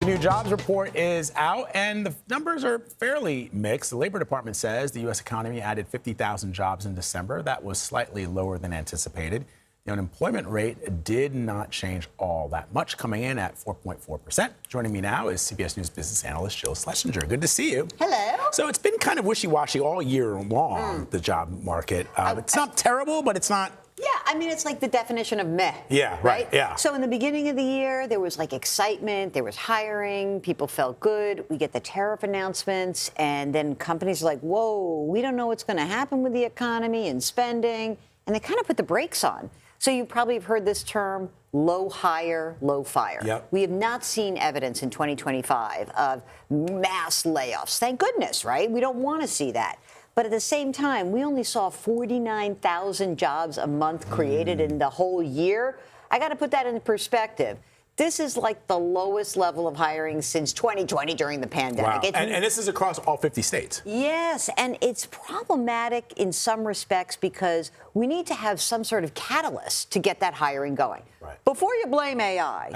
The new jobs report is out, and the numbers are fairly mixed. The Labor Department says the U.S. economy added 50,000 jobs in December. That was slightly lower than anticipated. The unemployment rate did not change all that much, coming in at 4.4%. Joining me now is CBS News business analyst Jill Schlesinger. Good to see you. Hello. So it's been kind of wishy-washy all year long, the job market. It's not terrible, but it's not... Yeah, I mean, it's like the definition of meh. Yeah, right, yeah. So in the beginning of the year, there was like excitement, there was hiring, people felt good. We get the tariff announcements, and then companies are like, whoa, we don't know what's going to happen with the economy and spending, and they kind of put the brakes on. So you probably have heard this term, low hire, low fire. Yep. We have not seen evidence in 2025 of mass layoffs. Thank goodness, right? We don't want to see that. But at the same time, we only saw 49,000 jobs a month created in the whole year. I got to put that in perspective. This is like the lowest level of hiring since 2020 during the pandemic. Wow. And this is across all 50 states. Yes, and it's problematic in some respects because we need to have some sort of catalyst to get that hiring going. Right. Before you blame AI,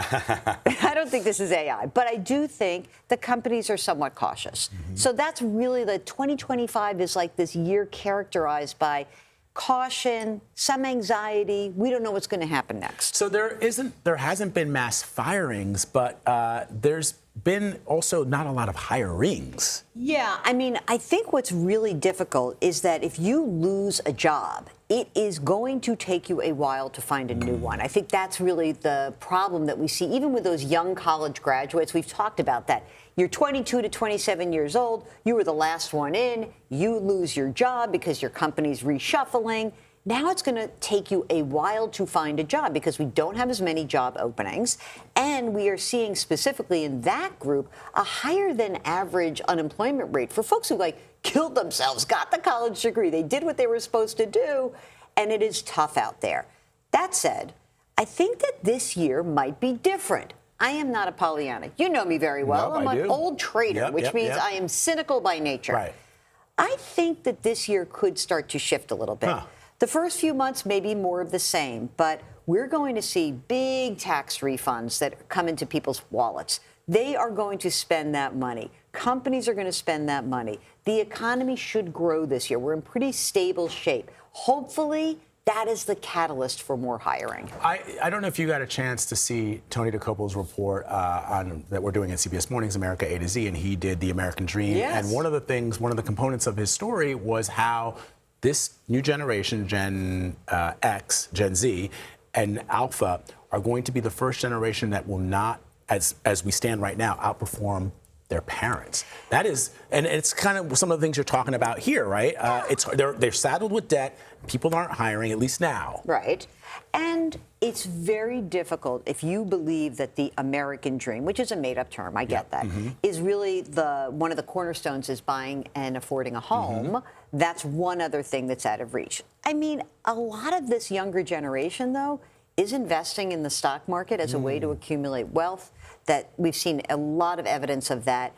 I don't think this is AI, but I do think the companies are somewhat cautious. So that's really the 2025 is like this year characterized by caution, some anxiety. We don't know what's going to happen next. So there hasn't been mass firings, but there's been also not a lot of hirings. Yeah, I mean, I think what's really difficult is that if you lose a job, it is going to take you a while to find a new one. I think that's really the problem that we see, even with those young college graduates. We've talked about that. You're 22 to 27 years old. You were the last one in. You lose your job because your company's reshuffling. Now it's going to take you a while to find a job because we don't have as many job openings. And we are seeing specifically in that group a higher than average unemployment rate for folks who killed themselves, got the college degree. They did what they were supposed to do. And it is tough out there. That said, I think that this year might be different. I am not a Pollyanna. You know me very well. No, I'm an old trader, which means I am cynical by nature. Right. I think that this year could start to shift a little bit. Huh. The first few months may be more of the same, but we're going to see big tax refunds that come into people's wallets. They are going to spend that money. Companies are going to spend that money. The economy should grow this year. We're in pretty stable shape. Hopefully, that is the catalyst for more hiring. I don't know if you got a chance to see Tony DeCoppel's report that we're doing at CBS Mornings, America A to Z, and he did the American Dream. Yes. And one of the components of his story was how this new generation, Gen X, Gen Z, and Alpha are going to be the first generation that will not, as we stand right now, outperform their parents. That is, and it's kind of some of the things you're talking about here, right? They're saddled with debt. People aren't hiring, at least now. Right. And it's very difficult if you believe that the American dream, which is a made-up term, I get that, is really one of the cornerstones is buying and affording a home. That's one other thing that's out of reach. I mean, a lot of this younger generation, though, is investing in the stock market as a way to accumulate wealth. That we've seen a lot of evidence of that.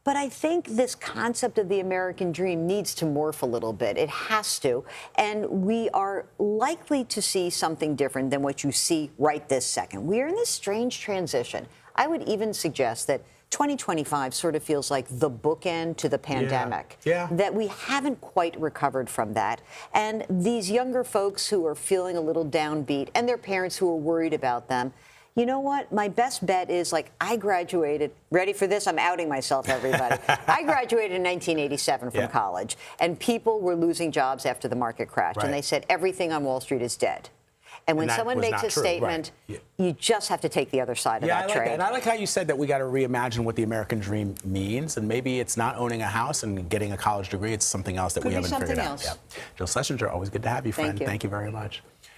But I think this concept of the American dream needs to morph a little bit. It has to. And we are likely to see something different than what you see right this second. We are in this strange transition. I would even suggest that 2025 sort of feels like the bookend to the pandemic. Yeah. That we haven't quite recovered from that. And these younger folks who are feeling a little downbeat and their parents who are worried about them, you know what? My best bet is I graduated. Ready for this? I'm outing myself, everybody. I graduated in 1987 from college, and people were losing jobs after the market crashed. Right. And they said everything on Wall Street is dead. And when someone makes a statement, you just have to take the other side of that trade. That. And I like how you said that we got to reimagine what the American dream means. And maybe it's not owning a house and getting a college degree. It's something else that we haven't figured out. Yeah. Jill Schlesinger, always good to have you, friend. Thank you. Thank you very much.